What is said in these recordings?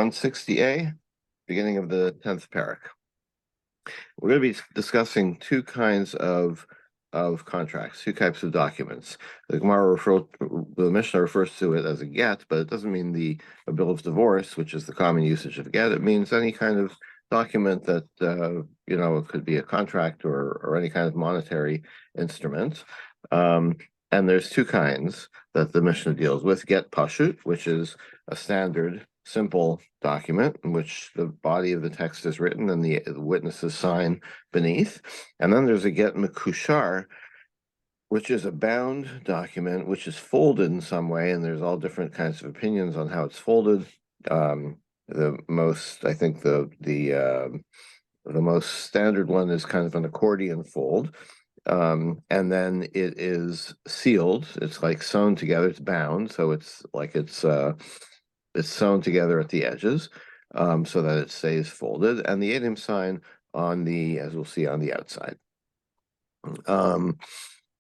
160a, beginning of the 10th parak. We're going to be discussing two kinds of contracts, two types of documents. The Mishnah refers to it as a get, but it doesn't mean a bill of divorce, which is the common usage of get. It means any kind of document that it could be a contract or any kind of monetary instrument. And there's two kinds that the Mishnah deals with: get pashut, which is a standard simple document in which the body of the text is written and the witnesses sign beneath. And then there's a get mekushar, which is a bound document which is folded in some way, and there's all different kinds of opinions on how it's folded. The most standard one is kind of an accordion fold. And then it is sealed. It's like sewn together. It's bound, so it's sewn together at the edges, so that it stays folded, and the edim sign as we'll see, on the outside.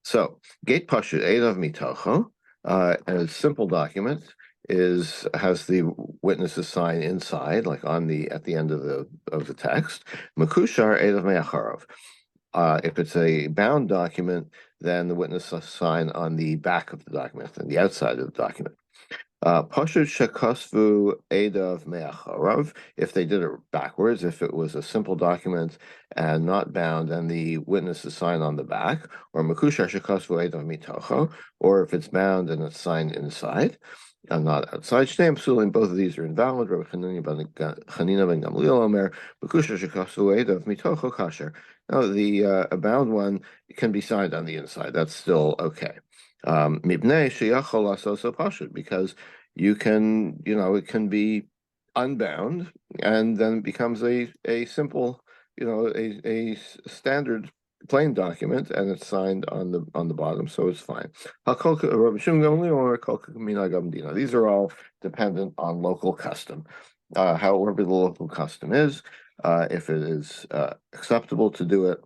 So gate pashut edav mitocho, a simple document has the witnesses sign inside, like at the end of the text. Mekushar edav me'acharov. If it's a bound document, then the witness sign on the back of the document, and the outside of the document. Pashut shekasvu edav me'acharav. If they did it backwards, if it was a simple document and not bound, and the witnesses sign on the back, or mekushar shekasvu edav mitocho, or if it's bound and it's signed inside and not outside. Shnei psulim, both of these are invalid. Rabbi Chanina ben Gamliel omer mekushar shekasvu edav mitocho kasher. Now, a bound one can be signed on the inside. That's still okay. Because you can, it can be unbound, and then it becomes a simple, a standard plain document, and it's signed on the bottom, so it's fine. These are all dependent on local custom. However the local custom is, if it is acceptable to do it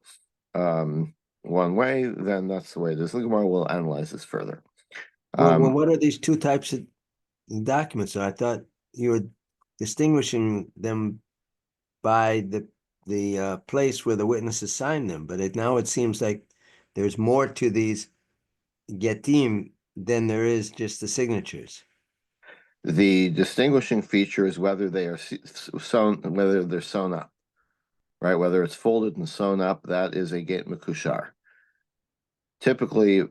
one way, then that's the way it is. The Gemara will analyze this further. What are these two types of documents? So I thought you were distinguishing them by the place where the witnesses sign them, but now it seems like there's more to these getim than there is just the signatures. The distinguishing feature is whether they are whether they're sewn up, right? Whether it's folded and sewn up, that is a get mekushar. Typically,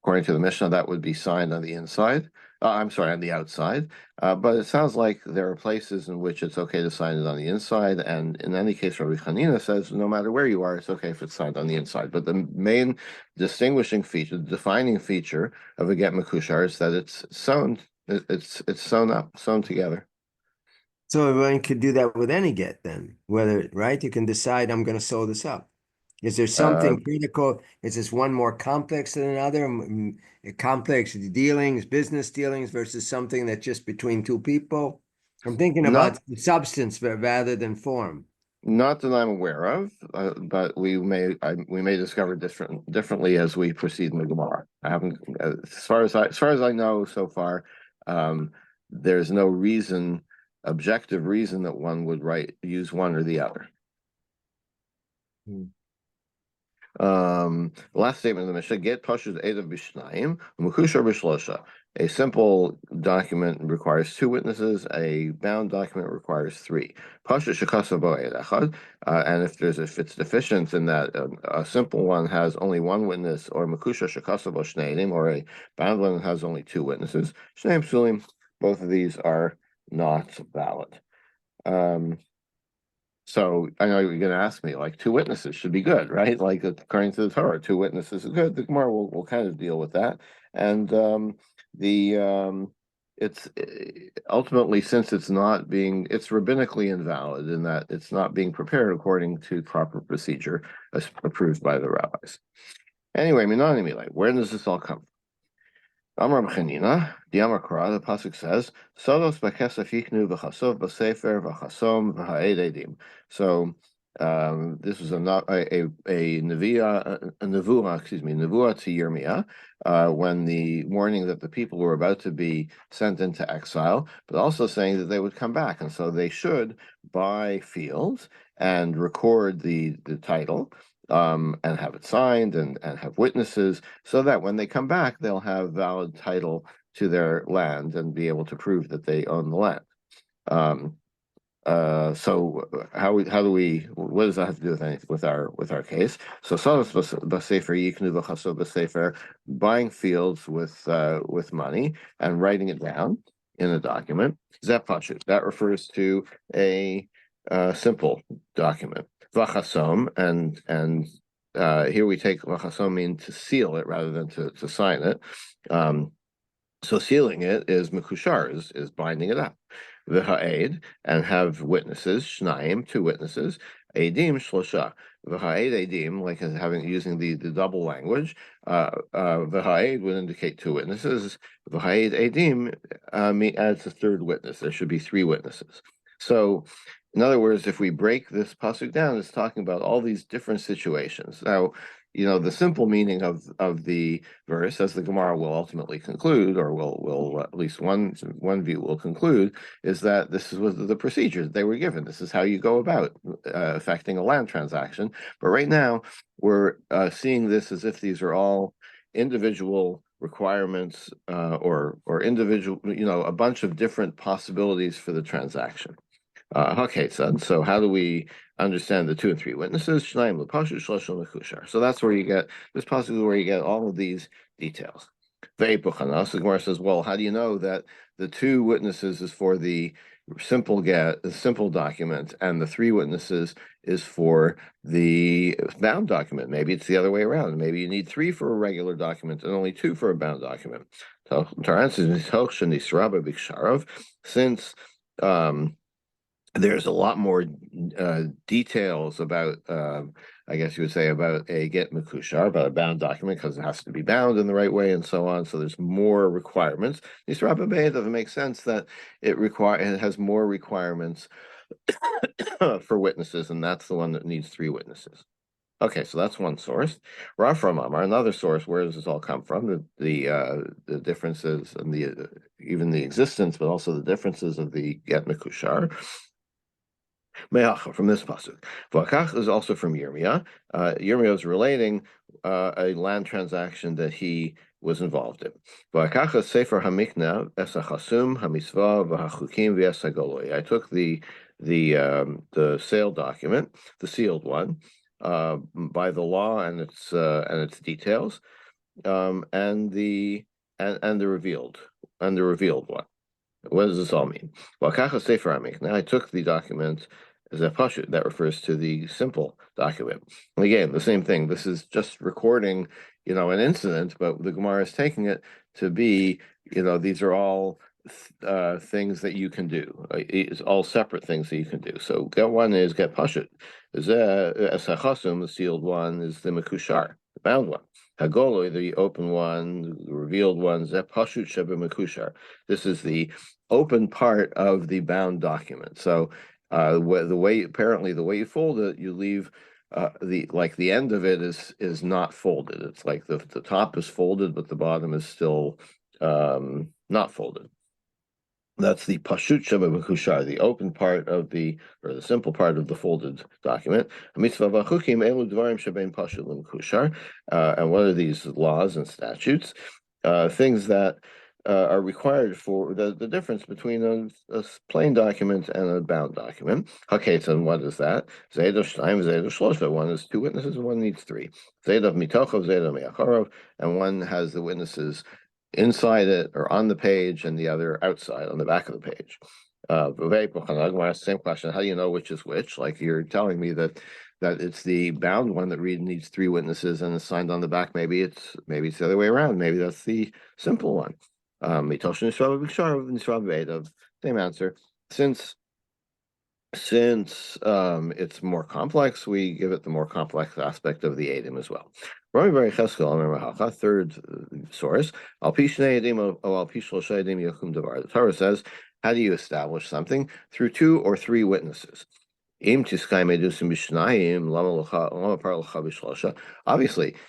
according to the Mishnah, that would be signed on the inside. On the outside. But it sounds like there are places in which it's okay to sign it on the inside. And in any case, Rabbi Chanina says no matter where you are, it's okay if it's signed on the inside. But the main distinguishing feature, the defining feature of a get mekushar is that it's sewn. It's sewn up, sewn together. So everyone could do that with any get then, right? You can decide, I'm going to sew this up. Is there something critical? Is this one more complex than another? Complex dealings, business dealings versus something that's just between two people? I'm thinking about the substance rather than form. Not that I'm aware of, but we may discover differently as we proceed in the Gemara. I haven't, as far as I know so far, there's no objective reason that one would use one or the other. Last statement of the Mishnah: get pashut edav b'shnayim, mekushar b'shlosha. A simple document requires two witnesses. A bound document requires three. Pashut shekasa bo ed echad. And if it's deficient in that a simple one has only one witness, or mekushar shekasa bo shnei edim, or a bound one has only two witnesses, shnei psulim, both of these are not valid. So I know you're going to ask me, like, two witnesses should be good, right? Like, according to the Torah, two witnesses is good. The Gemara will kind of deal with that. And it's ultimately, since it's rabbinically invalid in that it's not being prepared according to proper procedure approved by the rabbis. Anyway, where does this all come from? Amar B'chanina, the Amakra, the pasuk says, "Sodos b'kesef yichnu v'chasov b'sefer v'chasom v'ha'ed edim." So This was a nevuah, excuse me, nevuah to Yirmiyah, when the warning that the people were about to be sent into exile, but also saying that they would come back, and so they should buy fields and record the title, and have it signed and have witnesses, so that when they come back, they'll have valid title to their land and be able to prove that they own the land. So how do we, what does that have to do with anything with our case? So Sadas Basefer Yiknu v'Chaso Basefer, buying fields with money and writing it down in a document. Zep Pashut, that refers to a simple document. V'Chasom, and here we take V'Chasom mean to seal it rather than to sign it. So sealing it is mekushar, is binding it up. V'ha'ed, and have witnesses, shnayim, two witnesses, edim shlosha. V'ha'ed edim, like using the double language. V'ha'ed would indicate two witnesses. V'ha'ed edim adds a third witness. There should be three witnesses. So, in other words, if we break this pasuk down, it's talking about all these different situations. Now, the simple meaning of the verse, as the Gemara will ultimately conclude, or will at least one view will conclude, is that this was the procedures they were given. This is how you go about affecting a land transaction. But right now, we're seeing this as if these are all individual requirements, or individual, a bunch of different possibilities for the transaction. Okay, so how do we understand the two and three witnesses? So that's where you get, this possibly where you get all of these details. The Gemara says, well, how do you know that the two witnesses is for the simple document, and the three witnesses is for the bound document? Maybe it's the other way around. Maybe you need three for a regular document and only two for a bound document. So since there's a lot more details about, I guess you would say, about a get mekushar, about a bound document, because it has to be bound in the right way and so on. So there's more requirements. Nisra B'Bei, doesn't make sense that it has more requirements for witnesses, and that's the one that needs three witnesses. Okay, so that's one source. Rav from Amar, another source. Where does this all come from? The differences and even the existence, but also the differences of the get mekushar. Me'acha, from this pasuk. V'akach is also from Yirmiyah. Yirmiyah is relating a land transaction that he was involved in. V'akach is Sefer Hamikna esachasum hamisva v'hachukim v'esagoloi. I took the sale document, the sealed one, by the law and its details, and the revealed one. What does this all mean? Well, now I took the document as a pashut, that refers to the simple document. And again, the same thing. This is just recording, an incident, but the Gemara is taking it to be, these are all things that you can do. It's all separate things that you can do. So get one is get pashut. The sealed one is the mekushar, the bound one. Hagoloi, the open one, the revealed one, zeh pashut sheba mekushar. This is the open part of the bound document. So the way you fold it, you leave the end of it is not folded. It's like the top is folded, but the bottom is still not folded. That's the pashut sheba mekushar, the open part of the simple part of the folded document. Mitzvah v'chukim elu dvarim shebein pashut l'mekushar. And what are these laws and statutes? Things that are required for the difference between a plain document and a bound document. Haketz, and what is that? Zayda shnayim, zayda shlosha. One is two witnesses, and one needs three. Zayda mitochov, zayda me'acharov, and one has the witnesses inside it or on the page, and the other outside on the back of the page. Same question: how do you know which is which? Like, you're telling me that it's the bound one that needs three witnesses and is signed on the back. Maybe it's the other way around. Maybe that's the simple one. Same answer. Since it's more complex, we give it the more complex aspect of the Edim as well. Third source. The Torah says, how do you establish something? Through two or three witnesses. Obviously,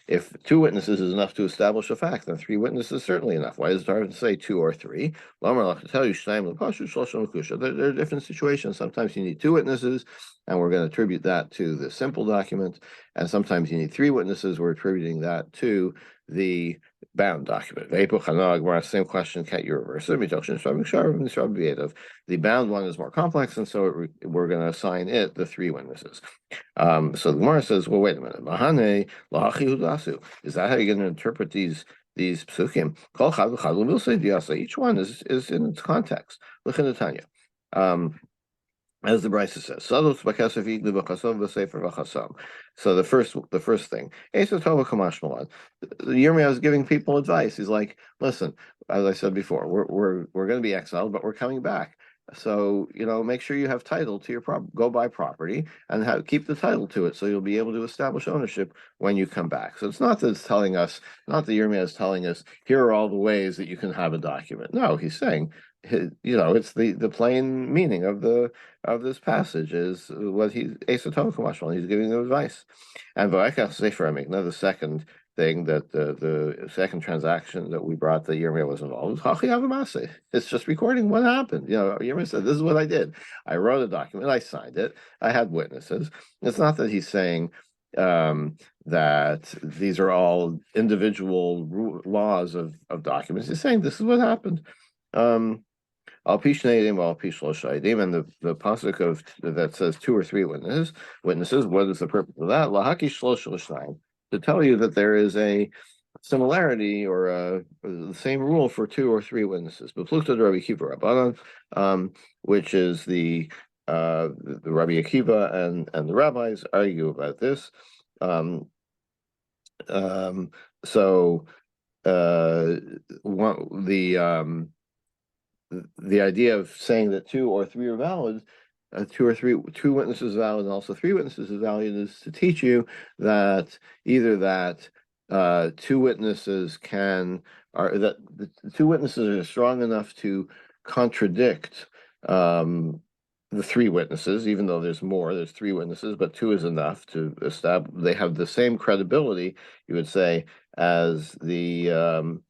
if two witnesses is enough to establish a fact, then three witnesses is certainly enough. Why does the Torah say two or three? There are different situations. Sometimes you need two witnesses, and we're going to attribute that to the simple document. And sometimes you need three witnesses. We're attributing that to the bound document. Same question, can't you reverse it? The bound one is more complex, and so we're going to assign it the three witnesses. So the Gemara says, well, wait a minute. Mahane lahachi hudasu. Is that how you're going to interpret these psukim? Kol chad v'chad l'milsei diasa. Each one is in its context. Look in the Tanya. As the Brisa says, Sados b'kasef yiglu b'chasam v'sefer v'chasam. So the first thing, Esa Tova Kamash Malad. Yirmiyah is giving people advice. He's like, listen, as I said before, we're going to be exiled, but we're coming back. So make sure you have title to your go buy property and keep the title to it, so you'll be able to establish ownership when you come back. So it's not that it's telling us, not that Yirmiyah is telling us, here are all the ways that you can have a document. No, he's saying, it's the plain meaning of this passage is what he's he's giving them advice. And now the second thing that the second transaction that we brought that Yirmiyah was involved was it's just recording what happened. Yirmiyah said, this is what I did. I wrote a document, I signed it, I had witnesses. It's not that he's saying that these are all individual laws of documents. He's saying this is what happened. Al Pishneidim, Al Pishloshadim, and the pasuk of that says two or three witnesses. What is the purpose of that? Lahaki Shloshoshnayim, to tell you that there is a similarity or the same rule for two or three witnesses. But Plukta Rabbi Akiva Rabbanan, which is the Rabbi Akiva and the rabbis argue about this. So the idea of saying that two or three are valid, two witnesses are valid, and also three witnesses is valid, is to teach you that either that two witnesses that the two witnesses are strong enough to contradict the three witnesses, even though there's three witnesses, but two is enough to establish. They have the same credibility, you would say, as the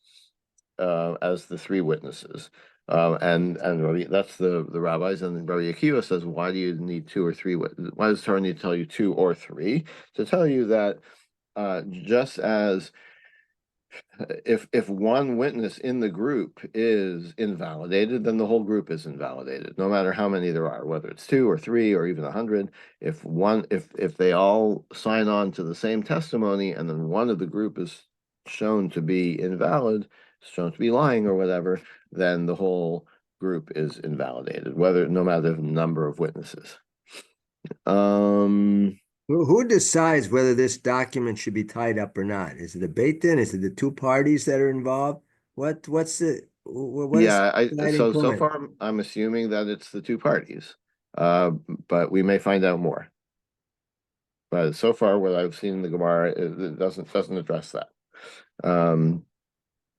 three witnesses. And that's the rabbis, and Rabbi Akiva says, why do you need two or three? Why does Torah need to tell you two or three? To tell you that just as if one witness in the group is invalidated, then the whole group is invalidated, no matter how many there are, whether it's two or three or even 100. If they all sign on to the same testimony, and then one of the group is shown to be invalid, shown to be lying or whatever, then the whole group is invalidated, no matter the number of witnesses. Who decides whether this document should be tied up or not? Is it the Beit Din? Is it the two parties that are involved? What is so far I'm assuming that it's the two parties, but we may find out more. But so far, what I've seen in the Gemara, it doesn't address that.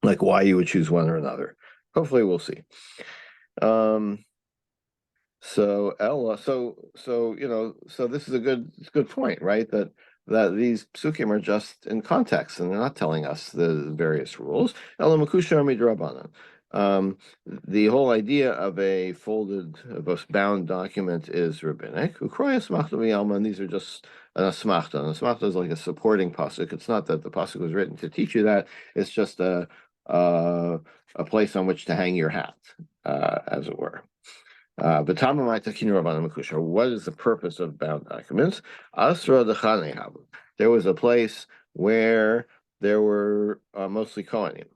Like why you would choose one or another. Hopefully we'll see. So Ella, so this is a good point, right? That these psukim are just in context and they're not telling us the various rules. Ella makusha midrabanan. The whole idea of a bound document is rabbinic. Ukroya smachta v'yalma, and these are just an asmachta. An asmachta is like a supporting pasuk. It's not that the pasuk was written to teach you that. It's just a place on which to hang your hat, as it were. What is the purpose of bound documents? There was a place where there were mostly Kohanim,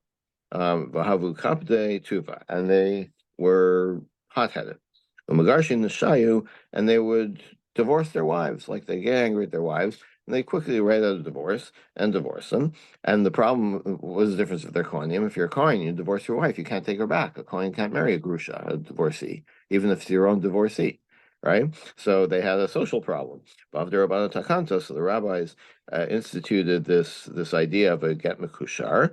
and they were hot-headed. And they would divorce their wives, like they get angry at their wives, and they quickly write out a divorce and divorce them. And the problem was the difference if they're Kohanim. If you're a Kohen, you divorce your wife, you can't take her back. A Kohen can't marry a Grusha, a divorcee, even if it's your own divorcee. right? So they had a social problem. Bava Takanta, so the rabbis instituted this idea of a get mekushar,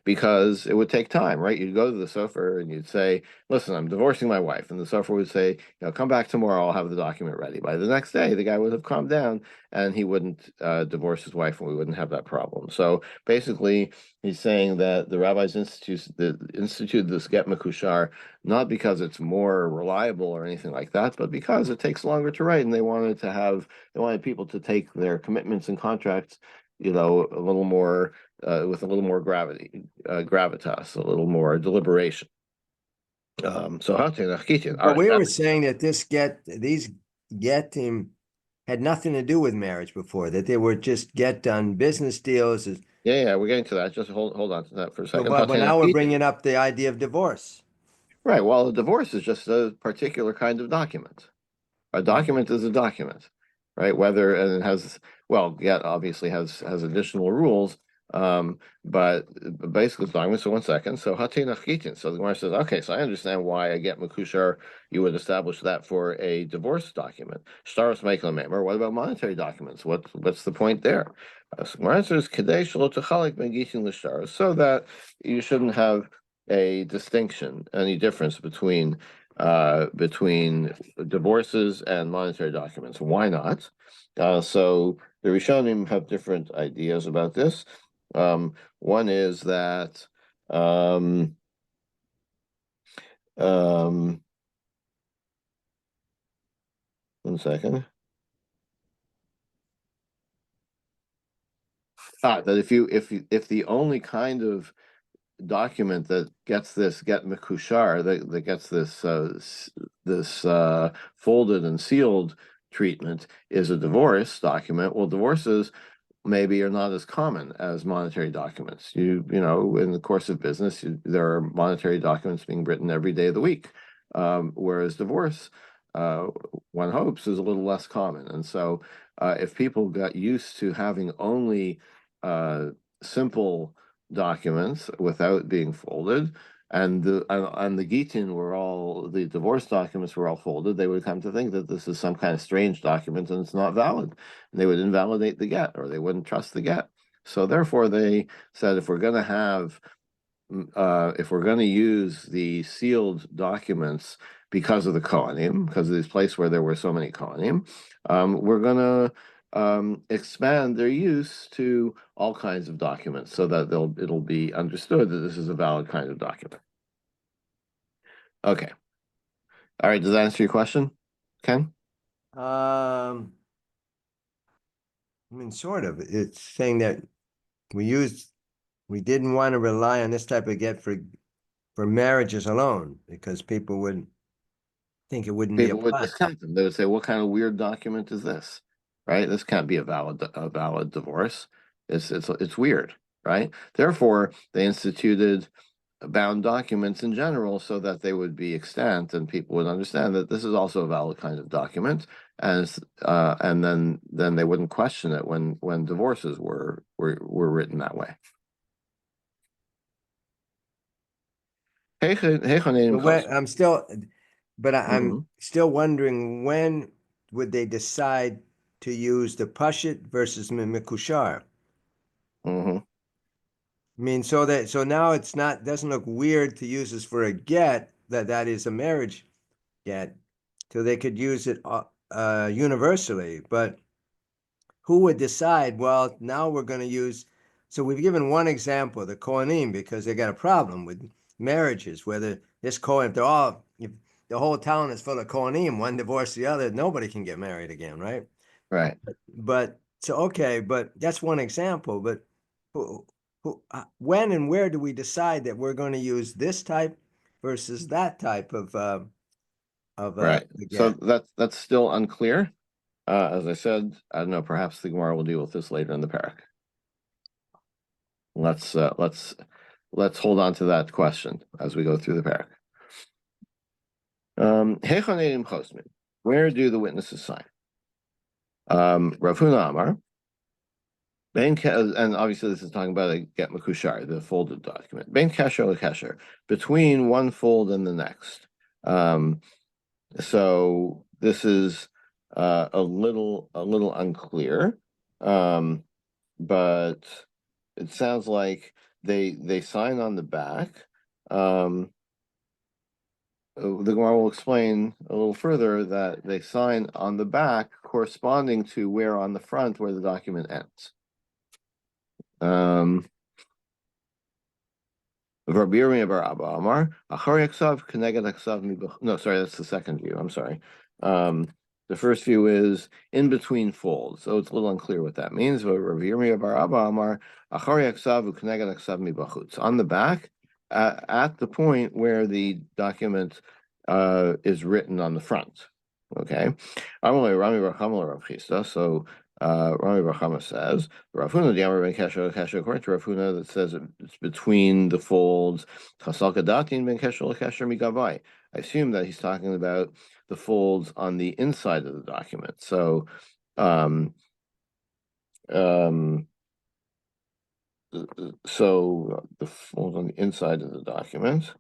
because it would take time, right? You'd go to the sofer and you'd say, "Listen, I'm divorcing my wife," and the sofer would say, "Come back tomorrow. I'll have the document ready." By the next day, the guy would have calmed down and he wouldn't divorce his wife, and we wouldn't have that problem. So basically, he's saying that the rabbis instituted this get mekushar not because it's more reliable or anything like that, but because it takes longer to write, and they wanted people to take their commitments and contracts, a little more with a little more gravitas, a little more deliberation. So all But right, we were saying that these getting had nothing to do with marriage before, that they were just get done business deals. yeah, we're getting to that. Just hold on to that for a So, second. but now we're bringing up the idea of divorce. Right. Well, a divorce is just a particular kind of document. A document is a document, right? Whether and it has well, yeah, obviously has additional rules, but basically it's document. So 1 second. So hatinach gitin. So the Gemara says, okay, so I understand why I get makushar. You would establish that for a divorce document. Shtaros meikla memer. What about monetary documents? What's the point there? So Gemara says kadei shelo techalik ben gitin l'shtaros, so that you shouldn't have a distinction, any difference between divorces and monetary documents. Why not? So the Rishonim have different ideas about this. One is that um, 1 second. That if the only kind of document that gets this get mekushar, that gets this folded and sealed treatment is a divorce document. Well, divorces maybe are not as common as monetary documents. In the course of business, there are monetary documents being written every day of the week, whereas divorce, uh, one hopes, is a little less common. And so, if people got used to having only simple documents without being folded, and the Gitin the divorce documents were all folded, they would come to think that this is some kind of strange document and it's not valid. And they would invalidate the get, or they wouldn't trust the get. So therefore, they said if we're going to use the sealed documents because of the Kohanim, because of this place where there were so many Kohanim, we're going to expand their use to all kinds of documents so that it'll be understood that this is a valid kind of document. Okay. All right. Does that answer your question, Ken? I mean, sort of. It's saying that we didn't want to rely on this type of get for marriages alone because people would think it wouldn't be People would applied. discount them. They would say, "What kind of weird document is this?" Right? This can't be a valid divorce. It's weird, right? Therefore, they instituted bound documents in general so that they would be extant and people would understand that this is also a valid kind of document, and then they wouldn't question it when divorces were written that way. I'm still, but I'm Mhm, still wondering when would they decide to use the Pashit versus Mikushar? mhm. I mean, so now it's not doesn't look weird to use this for a get that is a marriage get, so they could use it universally. But who would decide? Well, now we're going to use. So we've given one example, the Kohanim, because they got a problem with marriages. Whether this Kohen, if the whole town is full of Kohanim, one divorce the other, nobody can get married again, right? Right. But so okay, but that's one example. But when and where do we decide that we're going to use this type versus that type of Right. So get? that's still unclear. As I said, I don't know, perhaps the Gemara will deal with this later in the parak. Let's hold on to that question as we go through the parak. Hechonedim chosmin. Where do the witnesses sign? Rav Huna Amar. And obviously this is talking about a get makushar, the folded document. Ben kesher lekesher, between one fold and the next. So this is a little unclear. But it sounds like they sign on the back. The Gemara will explain a little further that they sign on the back corresponding to where on the front where the document ends. Rabbi Yirmiyah bar Abba Amar, Achari Aksav, Keneged Aksav No, sorry, that's the second view. I'm sorry. The first view is in between folds, so it's a little unclear what that means. But Rabbi Yirmiyah bar Abba Amar, Achari Aksav, Keneged Aksav Mibachutz. On the back, at the point where the document is written on the front. Okay. Amalei Rami bar Chama Rav Chisda. So Rami bar Chama says, Rav Huna Diamar ben Kesher Kesher, according to Rav Huna, that says it's between the folds. Chasal Kadatin ben Kesher Kesher Migavai. I assume that he's talking about the folds on the inside of the document. So, so the folds on the inside of the document.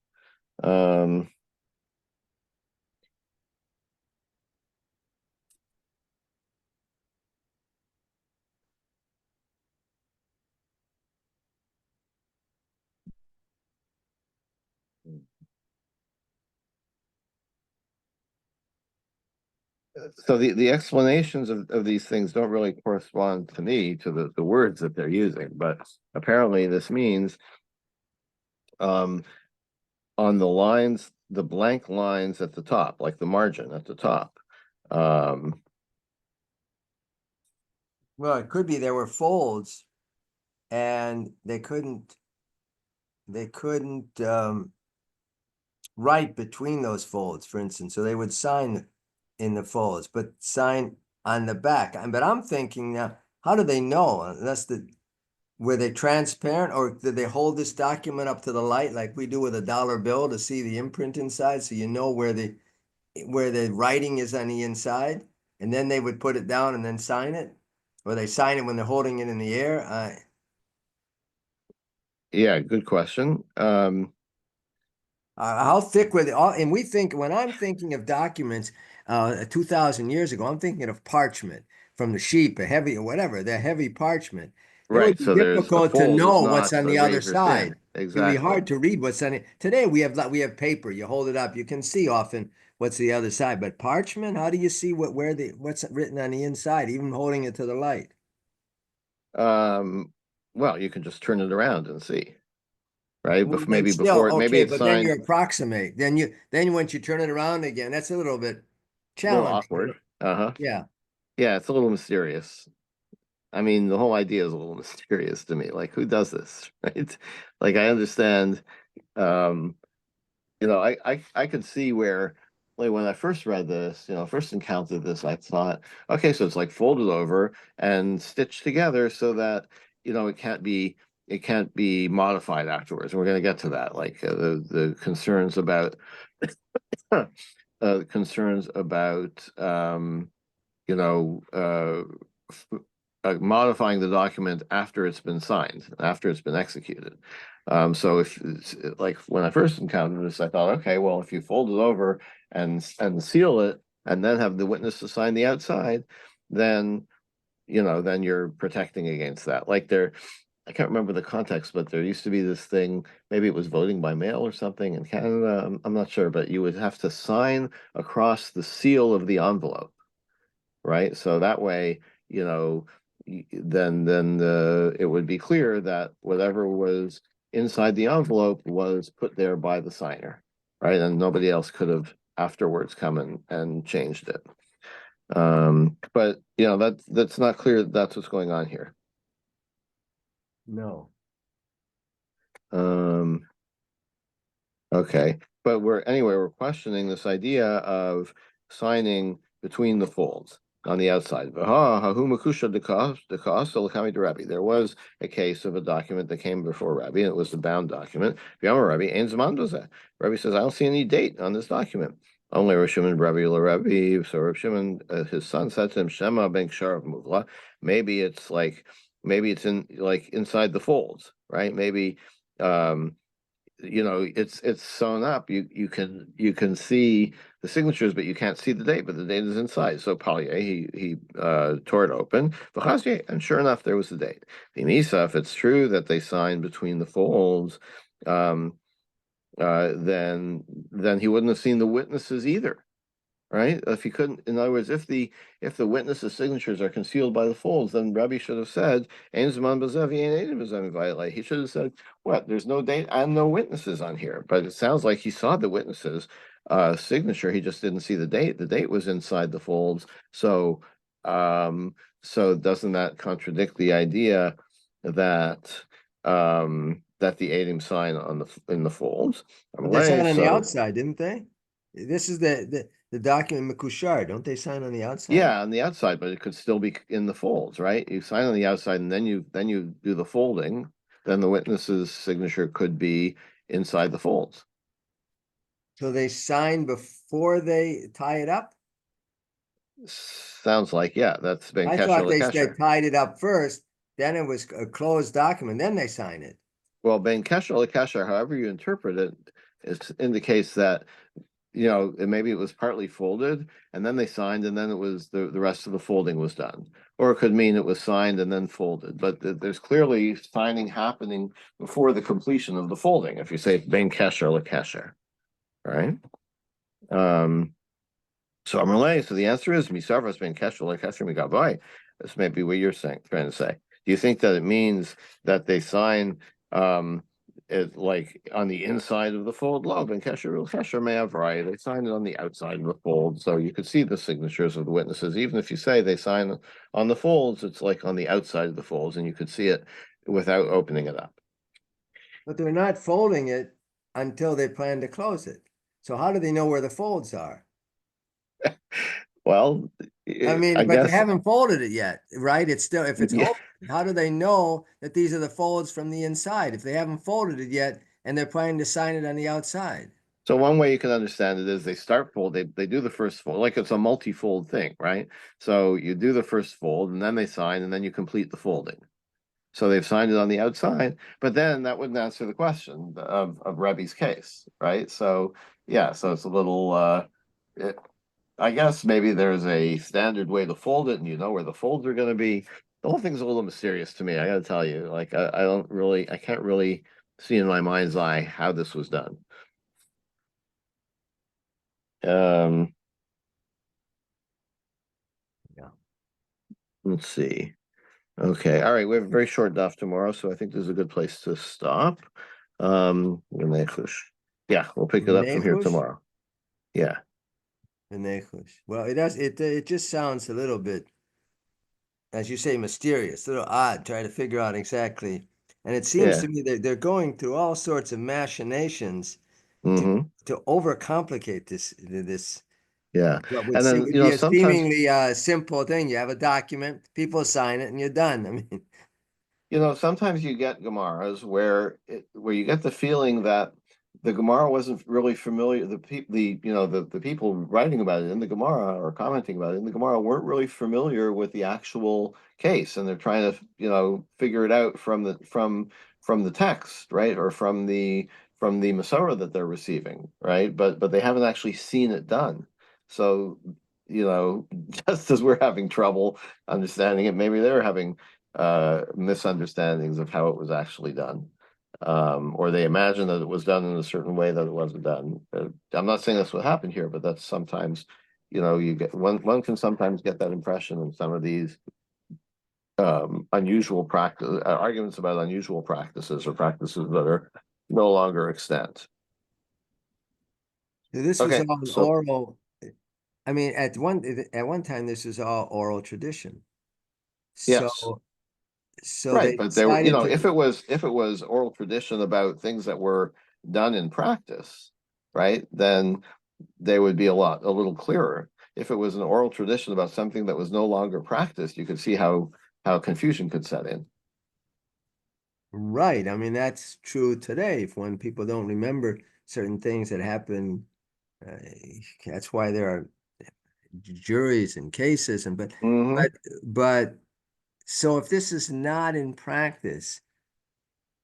So the explanations of these things don't really correspond to me to the words that they're using, but apparently this means on the lines, the blank lines at the top, like the margin at the top. Well, it could be there were folds and they couldn't write between those folds, for instance. So they would sign in the folds, but sign on the back. But I'm thinking now, how do they know? Were they transparent, or did they hold this document up to the light like we do with a dollar bill to see the imprint inside, so you know where the writing is on the inside, and then they would put it down and then sign it, or they sign it when they're holding it in the air? Yeah, good question. How thick were they? And we think, when I'm thinking of documents 2,000 years ago, I'm thinking of parchment from the sheep, a heavy or whatever, the heavy parchment. It would Right, be so there's a difficult to fold is know what's not on a the other razor side. thin. It can be Exactly. hard to read what's on it. Today we have paper. You hold it up, you can see often what's the other side. But parchment, how do you see what's written on the inside, even holding it to the light? Well, you can just turn it around and see, right? Well, But then maybe still, maybe okay, it's but then you signed approximate. Then once you turn it around again, that's a little bit a little challenging. awkward. Uh-huh. Yeah. Yeah, it's a little mysterious. I mean, the whole idea is a little mysterious to me. Like, who does this, right? Like, I understand, um, I could see where, like, when I first read this, first encountered this, I thought, okay, so it's like folded over and stitched together so that, it can't be modified afterwards. And we're going to get to that, like the concerns about concerns about you know, modifying the document after it's been signed, after it's been executed. So if like when I first encountered this, I thought, okay, well, if you fold it over and seal it, and then have the witness to sign the outside, then then you're protecting against that. Like I can't remember the context, but there used to be this thing, maybe it was voting by mail or something in Canada. I'm not sure, but you would have to sign across the seal of the envelope, right? So that way, then it would be clear that whatever was inside the envelope was put there by the signer, right? And nobody else could have afterwards come and changed it. But that's not clear that that's what's going on here. No. Okay, but we're questioning this idea of signing between the folds on the outside. There was a case of a document that came before Rabbi, and it was the bound document. Rabbi says, I don't see any date on this document. Only Rav Shimon Rabbi. So Rav Shimon, his son, said to him, Shema ben Ksharav Muvla. Maybe it's in like inside the folds, right? Maybe it's sewn up. You can see the signatures, but you can't see the date, but the date is inside. So Polye, he tore it open, and sure enough, there was the date. The Misa, if it's true that they signed between the folds, um, then he wouldn't have seen the witnesses either, right? If he couldn't, in other words, if the witnesses' signatures are concealed by the folds, then Rabbi should have said, "Ein zman b'zev, ein ein b'zev v'ayalei." He should have said, "What? There's no date and no witnesses on here." But it sounds like he saw the witnesses' signature. He just didn't see the date. The date was inside the folds. So doesn't that contradict the idea that that the Adim sign in the folds? But they signed on the So outside, didn't they? This is the document Mekushar. Don't they sign on the outside? yeah, on the outside, but it could still be in the folds, right? You sign on the outside and then you do the folding, then the witness's signature could be inside the folds. So they sign before they tie it up? Sounds like, yeah, that's Ben I Kesher thought they Lekesher. tied it up first, then it was a closed document, then they sign it. Well, Ben Kesher Lekesher, however you interpret it, it indicates that maybe it was partly folded and then they signed and then it was the rest of the folding was done. Or it could mean it was signed and then folded. But there's clearly signing happening before the completion of the folding, if you say Ben Kesher Lekesher, right? So Amalei, so the answer is Misarvas Ben Kesher Lekesher Migavai. This may be what you're trying to say. Do you think that it means that they sign it like on the inside of the fold? Lo, Ben Kesher may have right. They signed it on the outside of the fold, so you could see the signatures of the witnesses. Even if you say they sign on the folds, it's like on the outside of the folds, and you could see it without opening it up. But they're not folding it until they plan to close it. So how do they know where the folds are? Well, I I mean, but they guess haven't folded it yet, right? It's still, if it's open, how do they know that these are the folds from the inside if they haven't folded it yet and they're planning to sign it on the outside? So one way you can understand it is they start fold, they do the first fold, like it's a multi-fold thing, right? So you do the first fold and then they sign and then you complete the folding. So they've signed it on the outside, but then that wouldn't answer the question of Rebbe's case, right? So yeah, so it's a little I guess maybe there's a standard way to fold it and you know where the folds are gonna be. The whole thing's a little mysterious to me, I gotta tell you. Like I can't really see in my mind's eye how this was done. Um, Yeah. let's see. Okay, all right. We have a very short daf tomorrow, so I think this is a good place to stop. Yeah, we'll pick it up from here Nechush? tomorrow. Yeah, Nechush. Well, it just sounds a little bit, as you say, mysterious, a little odd, trying to figure out exactly. And it seems yeah. to me that they're going through all sorts of machinations to Mm-hmm. overcomplicate this Yeah. what would And seem then, would be a sometimes seemingly simple thing. You have a document, people sign it, and you're done. I mean, sometimes you get Gemaras where you get the feeling that the Gemara wasn't really familiar. The people writing about it in the Gemara or commenting about it in the Gemara weren't really familiar with the actual case, and they're trying to figure it out from the text, right, or from the Masorah that they're receiving, right? But they haven't actually seen it done. So just as we're having trouble understanding it, maybe they're having misunderstandings of how it was actually done. Or they imagine that it was done in a certain way that it wasn't done. I'm not saying that's what happened here, but that's sometimes, you get one can sometimes get that impression in some of these unusual practice arguments about unusual practices or practices that are no longer extant. this was Okay, all an so oral. I mean, at one time, this was all oral tradition. yes. So Right, they but they were, decided if it was oral tradition about things that were done in practice, right, then they would be a little clearer. If it was an oral tradition about something that was no longer practiced, you could see how confusion could set in. right. I mean, that's true today. If when people don't remember certain things that happen, uh, that's why there are juries and cases. And Hmm. but so if this is not in practice,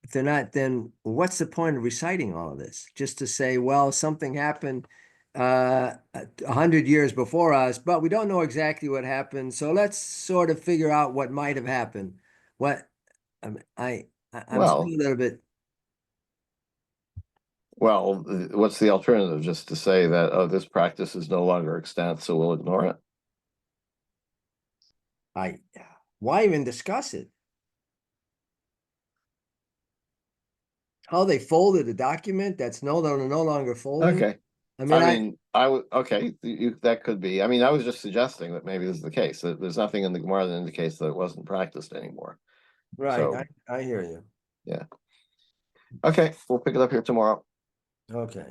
if they're not, then what's the point of reciting all of this? Just to say, well, something happened 100 years before us, but we don't know exactly what happened. So let's sort of figure out what might have happened. What I mean, I'm still Well, a little bit. what's the alternative? Just to say that, oh, this practice is no longer extant, so we'll ignore it. I Why even discuss it? How they folded a document that's no longer folding. Okay. I mean, I mean, I would, okay, that could be. I mean, I was just suggesting that maybe this is the case. That there's nothing in the Gemara that indicates that it wasn't practiced anymore. right. So, I hear you. yeah. Okay, we'll pick it up here tomorrow. Okay.